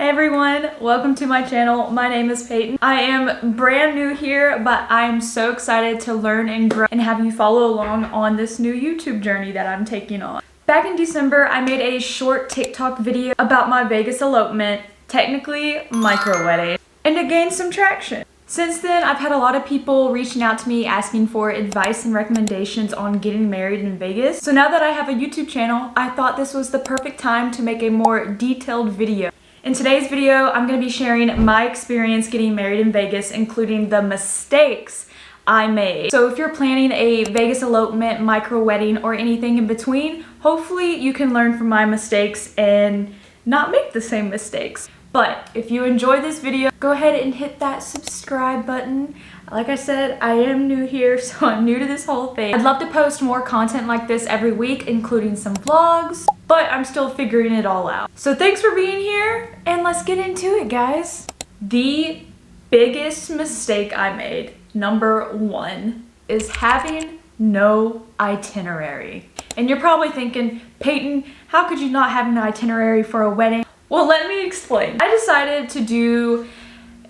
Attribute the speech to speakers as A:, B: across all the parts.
A: Hey everyone, welcome to my channel. My name is Peyton. I am brand new here, but I am so excited to learn and grow and have you follow along on this new YouTube journey that I'm taking on. Back in December, I made a short TikTok video about my Vegas elopement, technically micro wedding, and it gained some traction. Since then, I've had a lot of people reaching out to me asking for advice and recommendations on getting married in Vegas. So now that I have a YouTube channel, I thought this was the perfect time to make a more detailed video. In today's video, I'm going to be sharing my experience getting married in Vegas, including the mistakes I made. So if you're planning a Vegas elopement, micro wedding, or anything in between, hopefully you can learn from my mistakes and not make the same mistakes. But if you enjoyed this video, go ahead and hit that subscribe button. Like I said, I am new here, so I'm new to this whole thing. I'd love to post more content like this every week, including some vlogs, but I'm still figuring it all out. So thanks for being here, and let's get into it, guys. The biggest mistake I made, number one, is having no itinerary. And you're probably thinking, Peyton, how could you not have an itinerary for a wedding? Well, let me explain. I decided to do,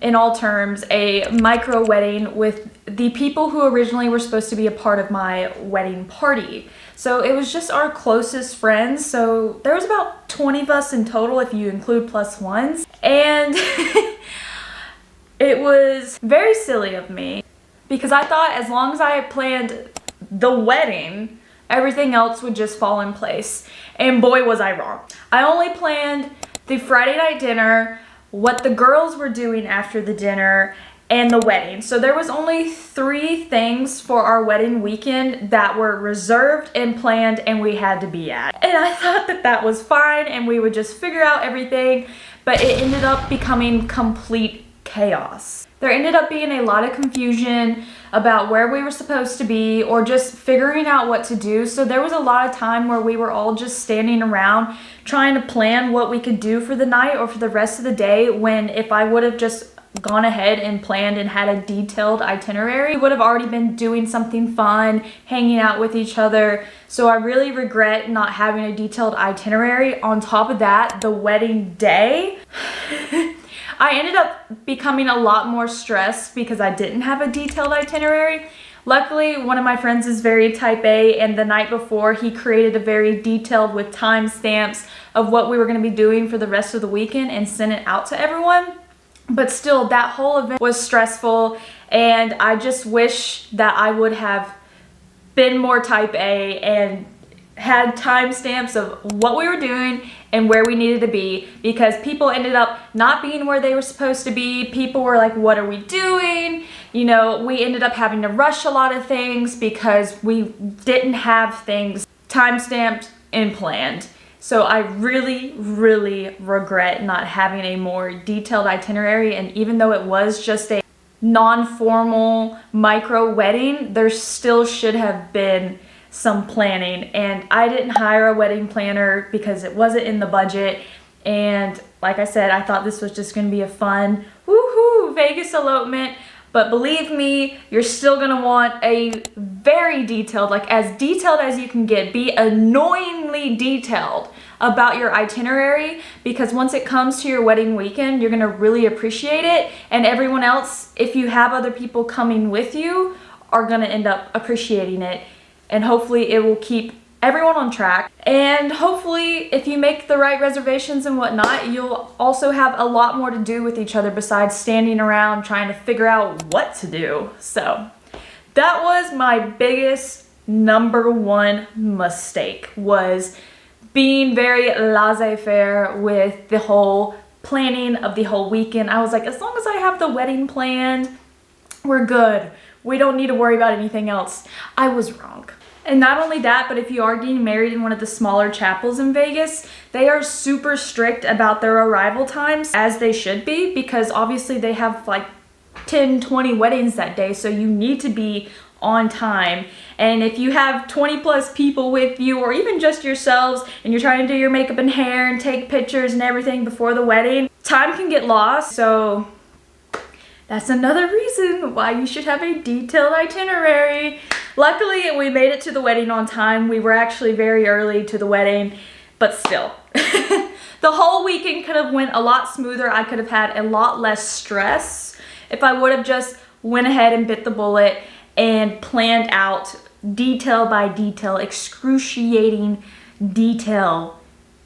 A: in all terms, a micro wedding with the people who originally were supposed to be a part of my wedding party. So it was just our closest friends. So there was about 20 of us in total if you include plus ones. And it was very silly of me because I thought as long as I planned the wedding, everything else would just fall in place. And boy, was I wrong. I only planned the Friday night dinner, what the girls were doing after the dinner, and the wedding. So there was only 3 things for our wedding weekend that were reserved and planned and we had to be at. And I thought that that was fine and we would just figure out everything, but it ended up becoming complete chaos. There ended up being a lot of confusion about where we were supposed to be or just figuring out what to do. So there was a lot of time where we were all just standing around trying to plan what we could do for the night or for the rest of the day, when if I would have just gone ahead and planned and had a detailed itinerary, we would have already been doing something fun, hanging out with each other. So I really regret not having a detailed itinerary. On top of that, the wedding day, I ended up becoming a lot more stressed because I didn't have a detailed itinerary. Luckily, one of my friends is very type A, and the night before he created a very detailed with timestamps of what we were going to be doing for the rest of the weekend and sent it out to everyone. But still, that whole event was stressful, and I just wish that I would have been more type A and had timestamps of what we were doing and where we needed to be, because people ended up not being where they were supposed to be. People were like, what are we doing? You know, we ended up having to rush a lot of things because we didn't have things timestamped and planned. So I really, really regret not having a more detailed itinerary. And even though it was just a non-formal micro wedding, there still should have been some planning, and I didn't hire a wedding planner because it wasn't in the budget. And like I said, I thought this was just going to be a fun woohoo Vegas elopement, but believe me, you're still going to want a very detailed, like as detailed as you can get, be annoyingly detailed about your itinerary, because once it comes to your wedding weekend, you're going to really appreciate it, and everyone else, if you have other people coming with you, are going to end up appreciating it. And hopefully it will keep everyone on track. And hopefully if you make the right reservations and whatnot, you'll also have a lot more to do with each other besides standing around trying to figure out what to do. So that was my biggest number one mistake, was being very laissez-faire with the whole planning of the whole weekend. I was like, as long as I have the wedding planned, we're good. We don't need to worry about anything else. I was wrong. And not only that, but if you are getting married in one of the smaller chapels in Vegas, they are super strict about their arrival times, as they should be, because obviously they have like 10, 20 weddings that day, so you need to be on time. And if you have 20 plus people with you, or even just yourselves, and you're trying to do your makeup and hair and take pictures and everything before the wedding, time can get lost. So that's another reason why you should have a detailed itinerary. Luckily, we made it to the wedding on time. We were actually very early to the wedding, but still. The The whole weekend could have went a lot smoother. I could have had a lot less stress if I would have just went ahead and bit the bullet and planned out detail by detail, excruciating detail,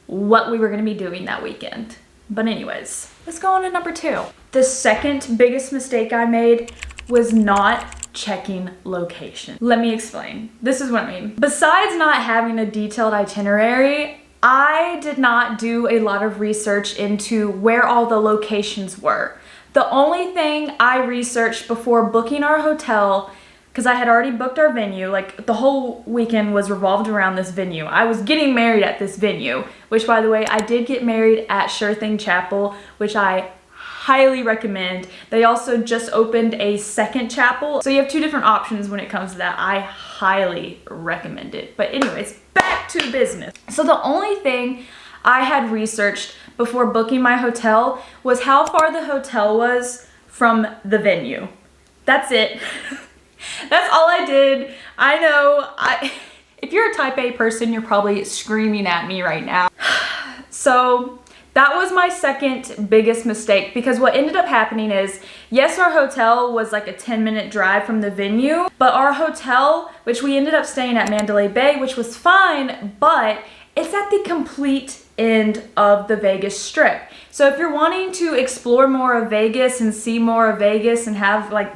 A: what we were going to be doing that weekend. But anyways, let's go on to number 2. The second biggest mistake I made was not checking location. Let me explain. This is what I mean. Besides not having a detailed itinerary, I did not do a lot of research into where all the locations were. The only thing I researched before booking our hotel, because I had already booked our venue, like the whole weekend was revolved around this venue. I was getting married at this venue, which by the way, I did get married at Sure Thing Chapel, which I highly recommend. They also just opened a second chapel. So you have 2 different options when it comes to that. I highly recommend it. But anyways, back to business. So the only thing I had researched before booking my hotel was how far the hotel was from the venue. That's it. That's all I did. I know, if you're a type A person, you're probably screaming at me right now. So that was my second biggest mistake, because what ended up happening is, yes, our hotel was like a 10-minute drive from the venue, but our hotel, which we ended up staying at Mandalay Bay, which was fine, but it's at the complete end of the Vegas Strip. So if you're wanting to explore more of Vegas and see more of Vegas and have like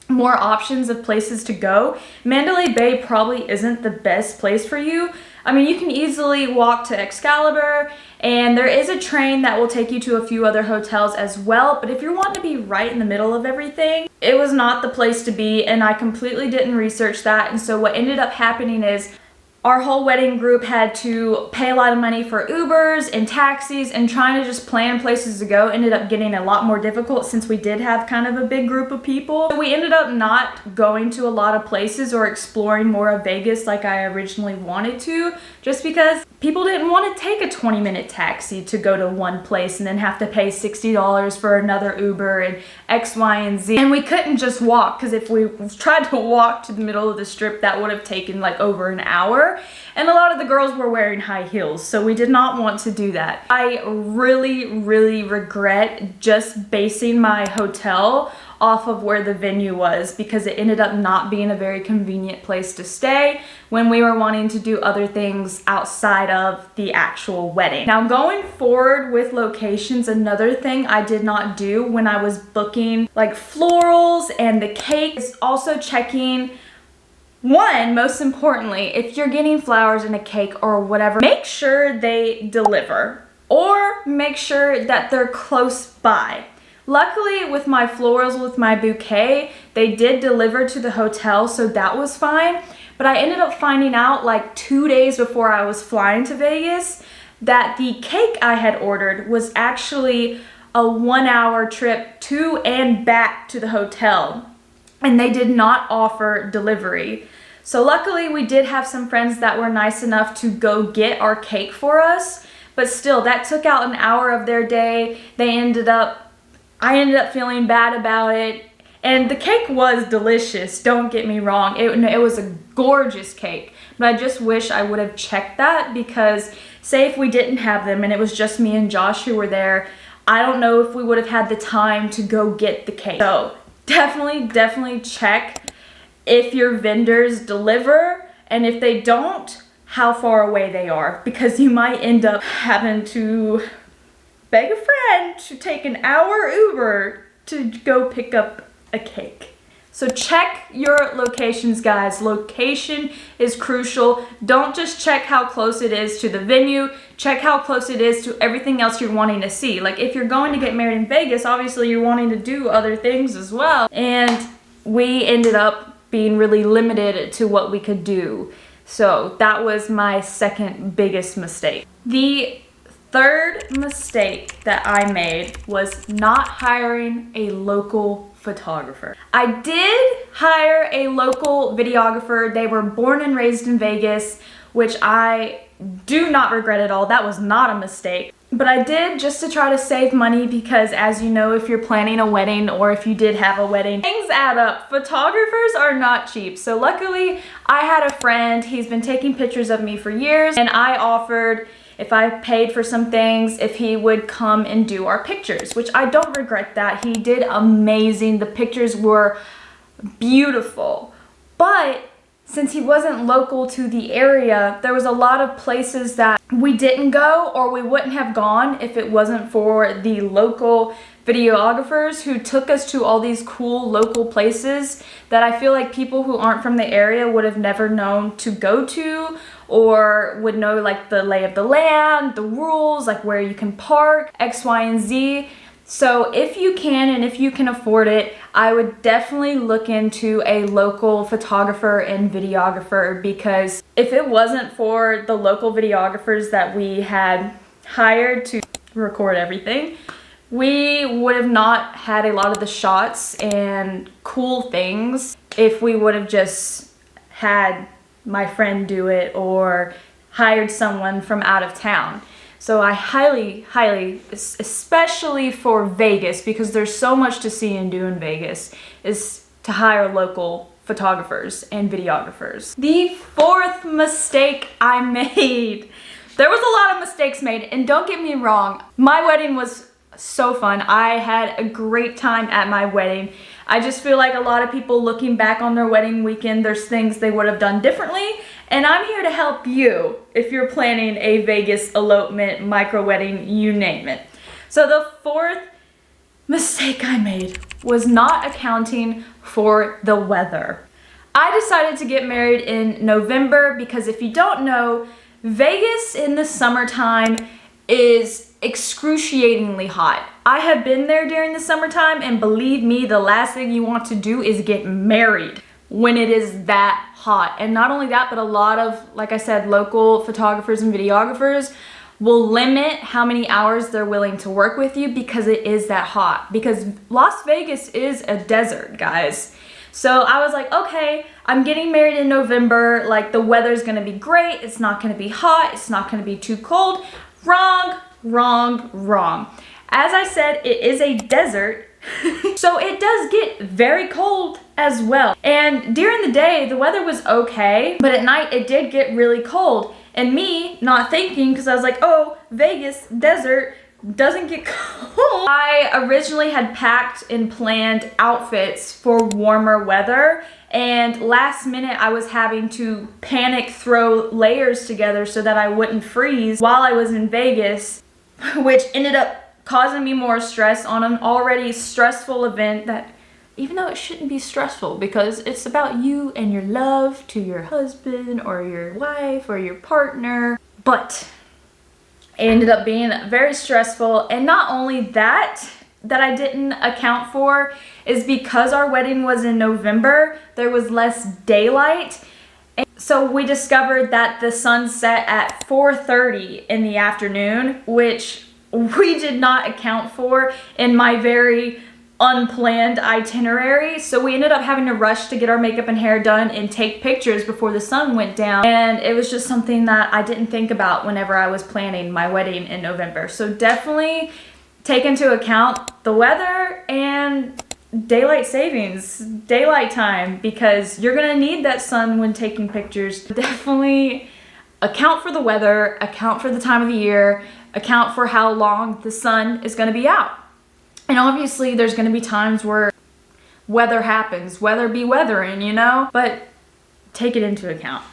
A: more options of places to go, Mandalay Bay probably isn't the best place for you. I mean, you can easily walk to Excalibur, and there is a train that will take you to a few other hotels as well, but if you're wanting to be right in the middle of everything, it was not the place to be, and I completely didn't research that. And so what ended up happening is our whole wedding group had to pay a lot of money for Ubers and taxis, and trying to just plan places to go ended up getting a lot more difficult since we did have kind of a big group of people. So we ended up not going to a lot of places or exploring more of Vegas like I originally wanted to, just because people didn't want to take a 20-minute taxi to go to one place and then have to pay $60 for another Uber and X, Y, and Z. And we couldn't just walk, because if we tried to walk to the middle of the strip, that would have taken like over an hour. And a lot of the girls were wearing high heels, so we did not want to do that. I really, really regret just basing my hotel off of where the venue was, because it ended up not being a very convenient place to stay when we were wanting to do other things outside of the actual wedding. Now, going forward with locations, another thing I did not do when I was booking like florals and the cake is also checking, one, most importantly, if you're getting flowers and a cake or whatever, make sure they deliver, or make sure that they're close by. Luckily, with my florals, with my bouquet, they did deliver to the hotel, so that was fine. But I ended up finding out like 2 days before I was flying to Vegas that the cake I had ordered was actually a 1-hour trip to and back to the hotel, and they did not offer delivery. So luckily, we did have some friends that were nice enough to go get our cake for us, but still, that took out an hour of their day. I ended up feeling bad about it, and the cake was delicious, don't get me wrong. It was a gorgeous cake, but I just wish I would have checked that, because say if we didn't have them and it was just me and Josh who were there, I don't know if we would have had the time to go get the cake. So definitely check if your vendors deliver, and if they don't, how far away they are, because you might end up having to beg a friend to take an hour Uber to go pick up a cake. So check your locations, guys. Location is crucial. Don't just check how close it is to the venue. Check how close it is to everything else you're wanting to see. Like if you're going to get married in Vegas, obviously you're wanting to do other things as well. And we ended up being really limited to what we could do. So that was my second biggest mistake. The third mistake that I made was not hiring a local photographer. I did hire a local videographer. They were born and raised in Vegas, which I do not regret at all. That was not a mistake. But I did just to try to save money, because as you know, if you're planning a wedding or if you did have a wedding, things add up. Photographers are not cheap. So luckily I had a friend, he's been taking pictures of me for years, and I offered if I paid for some things, if he would come and do our pictures, which I don't regret that. He did amazing. The pictures were beautiful. But since he wasn't local to the area, there was a lot of places that we didn't go or we wouldn't have gone if it wasn't for the local videographers who took us to all these cool local places that I feel like people who aren't from the area would have never known to go to, or would know like the lay of the land, the rules, like where you can park, X, Y, and Z. So if you can and if you can afford it, I would definitely look into a local photographer and videographer, because if it wasn't for the local videographers that we had hired to record everything, we would have not had a lot of the shots and cool things if we would have just had my friend do it or hired someone from out of town. So I highly, especially for Vegas, because there's so much to see and do in Vegas, is to hire local photographers and videographers. The fourth mistake I made. There was a lot of mistakes made, and don't get me wrong, my wedding was so fun. I had a great time at my wedding. I just feel like a lot of people looking back on their wedding weekend, there's things they would have done differently, and I'm here to help you if you're planning a Vegas elopement, micro wedding, you name it. So the fourth mistake I made was not accounting for the weather. I decided to get married in November because if you don't know, Vegas in the summertime is excruciatingly hot. I have been there during the summertime, and believe me, the last thing you want to do is get married when it is that hot. And not only that, but a lot of, like I said, local photographers and videographers will limit how many hours they're willing to work with you because it is that hot. Because Las Vegas is a desert, guys. So I was like, okay, I'm getting married in November, like the weather's gonna be great, it's not gonna be hot, it's not gonna be too cold. Wrong. As I said, it is a desert, so it does get very cold as well. And during the day, the weather was okay, but at night it did get really cold. And me not thinking, because I was like, oh, Vegas, desert, doesn't get cold. I originally had packed and planned outfits for warmer weather, and last minute I was having to panic throw layers together so that I wouldn't freeze while I was in Vegas, which ended up causing me more stress on an already stressful event that, even though it shouldn't be stressful because it's about you and your love to your husband or your wife or your partner, but it ended up being very stressful. And not only that I didn't account for is because our wedding was in November, there was less daylight. And so we discovered that the sun set at 4:30 in the afternoon, which we did not account for in my very unplanned itinerary. So we ended up having to rush to get our makeup and hair done and take pictures before the sun went down. And it was just something that I didn't think about whenever I was planning my wedding in November. So definitely take into account the weather and daylight savings, daylight time, because you're gonna need that sun when taking pictures. Definitely account for the weather, account for the time of the year, account for how long the sun is gonna be out. And obviously there's gonna be times where weather happens, weather be weathering, you know, but take it into account.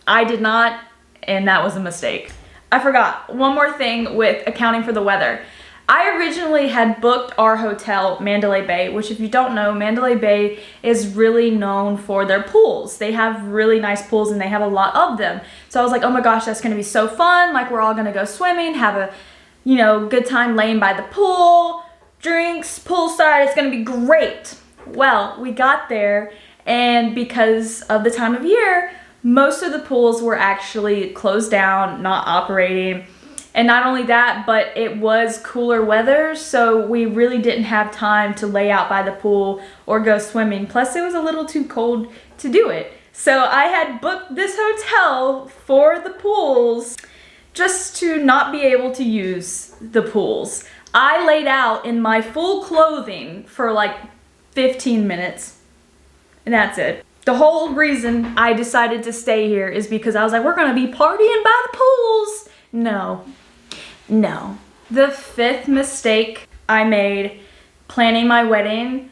A: I did not, and that was a mistake. I forgot one more thing with accounting for the weather. I originally had booked our hotel, Mandalay Bay, which if you don't know, Mandalay Bay is really known for their pools. They have really nice pools and they have a lot of them. So I was like, oh my gosh, that's gonna be so fun. Like we're all gonna go swimming, have a, you know, good time laying by the pool, drinks, poolside, it's gonna be great. Well, we got there, and because of the time of year, most of the pools were actually closed down, not operating. And not only that, but it was cooler weather, so we really didn't have time to lay out by the pool or go swimming. Plus, it was a little too cold to do it. So I had booked this hotel for the pools just to not be able to use the pools. I laid out in my full clothing for like 15 minutes, and that's it. The whole reason I decided to stay here is because I was like, we're gonna be partying by the pools. No. No. The 5th mistake I made planning my wedding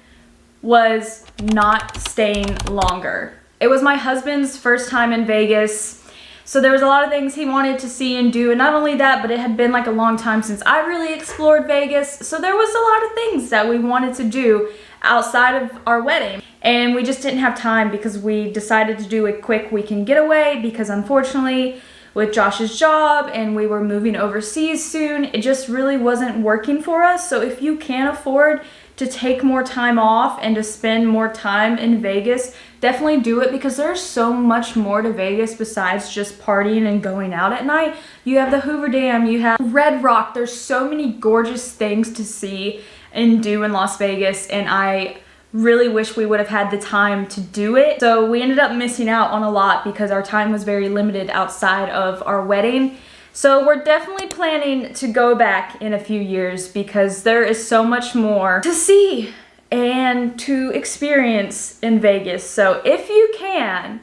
A: was not staying longer. It was my husband's first time in Vegas, so there was a lot of things he wanted to see and do, and not only that, but it had been like a long time since I really explored Vegas, so there was a lot of things that we wanted to do outside of our wedding, and we just didn't have time because we decided to do a quick weekend getaway because unfortunately with Josh's job and we were moving overseas soon, it just really wasn't working for us. So if you can afford to take more time off and to spend more time in Vegas, definitely do it because there's so much more to Vegas besides just partying and going out at night. You have the Hoover Dam, you have Red Rock, there's so many gorgeous things to see and do in Las Vegas, and I really wish we would have had the time to do it. So we ended up missing out on a lot because our time was very limited outside of our wedding. So we're definitely planning to go back in a few years because there is so much more to see and to experience in Vegas. So if you can,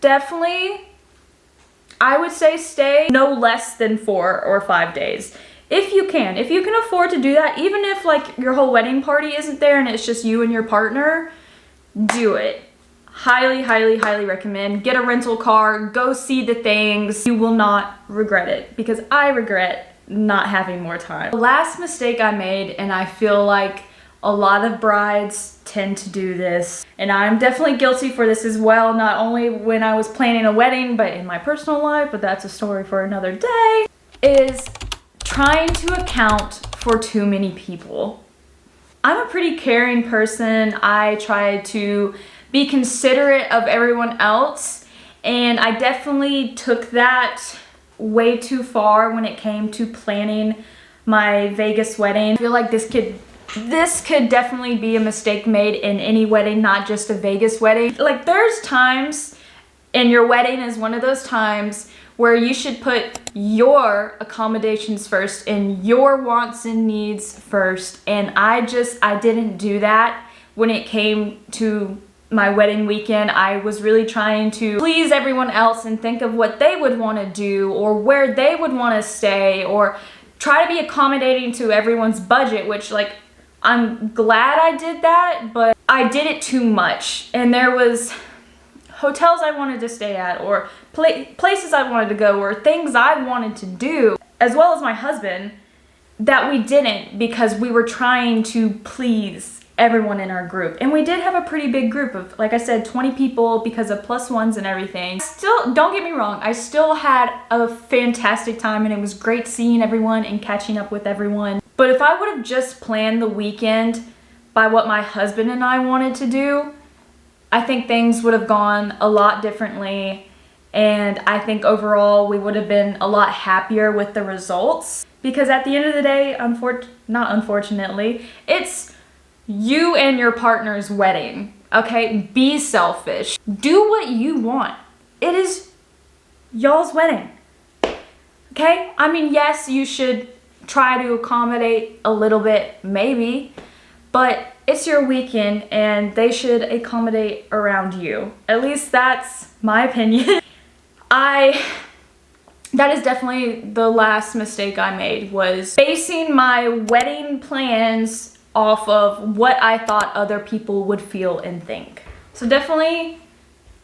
A: definitely, I would say stay no less than 4 or 5 days. If you can afford to do that, even if like your whole wedding party isn't there and it's just you and your partner, do it. Highly, highly, highly recommend. Get a rental car, go see the things. You will not regret it because I regret not having more time. The last mistake I made, and I feel like a lot of brides tend to do this, and I'm definitely guilty for this as well, not only when I was planning a wedding, but in my personal life, but that's a story for another day, is trying to account for too many people. I'm a pretty caring person. I try to be considerate of everyone else, and I definitely took that way too far when it came to planning my Vegas wedding. I feel like this could definitely be a mistake made in any wedding, not just a Vegas wedding. Like there's times, and your wedding is one of those times where you should put your accommodations first and your wants and needs first. And I didn't do that when it came to my wedding weekend. I was really trying to please everyone else and think of what they would want to do or where they would want to stay or try to be accommodating to everyone's budget, which like I'm glad I did that, but I did it too much. And there was hotels I wanted to stay at or places I wanted to go or things I wanted to do, as well as my husband, that we didn't because we were trying to please everyone in our group. And we did have a pretty big group of, like I said, 20 people because of +1s and everything. Still, don't get me wrong, I still had a fantastic time and it was great seeing everyone and catching up with everyone. But if I would have just planned the weekend by what my husband and I wanted to do, I think things would have gone a lot differently, and I think overall we would have been a lot happier with the results, because at the end of the day, not unfortunately, it's you and your partner's wedding, okay? Be selfish. Do what you want. It is y'all's wedding, okay? I mean, yes, you should try to accommodate a little bit, maybe, but it's your weekend and they should accommodate around you. At least that's my opinion. That is definitely the last mistake I made, was basing my wedding plans off of what I thought other people would feel and think. So definitely,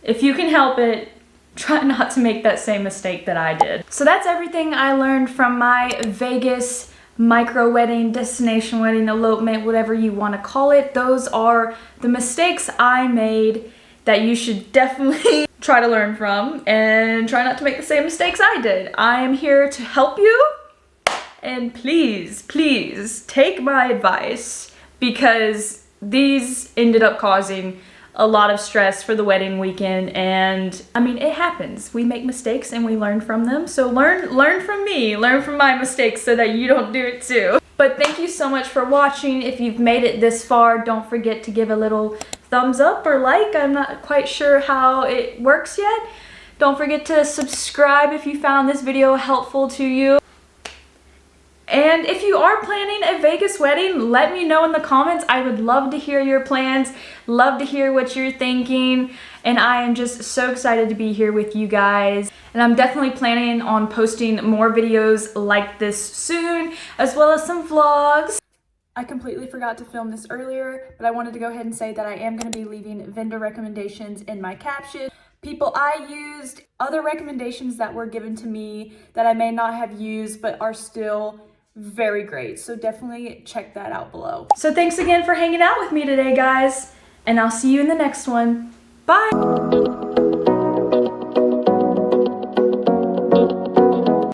A: if you can help it, try not to make that same mistake that I did. So that's everything I learned from my Vegas micro wedding, destination wedding, elopement, whatever you want to call it. Those are the mistakes I made that you should definitely try to learn from and try not to make the same mistakes I did. I am here to help you, and please, please take my advice, because these ended up causing a lot of stress for the wedding weekend. And I mean, it happens. We make mistakes and we learn from them. So learn from me, learn from my mistakes so that you don't do it too. But thank you so much for watching. If you've made it this far, don't forget to give a little thumbs up or like. I'm not quite sure how it works yet. Don't forget to subscribe if you found this video helpful to you. And if you are planning a Vegas wedding, let me know in the comments. I would love to hear your plans, love to hear what you're thinking, and I am just so excited to be here with you guys. And I'm definitely planning on posting more videos like this soon, as well as some vlogs. I completely forgot to film this earlier, but I wanted to go ahead and say that I am going to be leaving vendor recommendations in my caption. People I used, other recommendations that were given to me that I may not have used but are still very great. So definitely check that out below. So thanks again for hanging out with me today, guys, and I'll see you in the next one. Bye!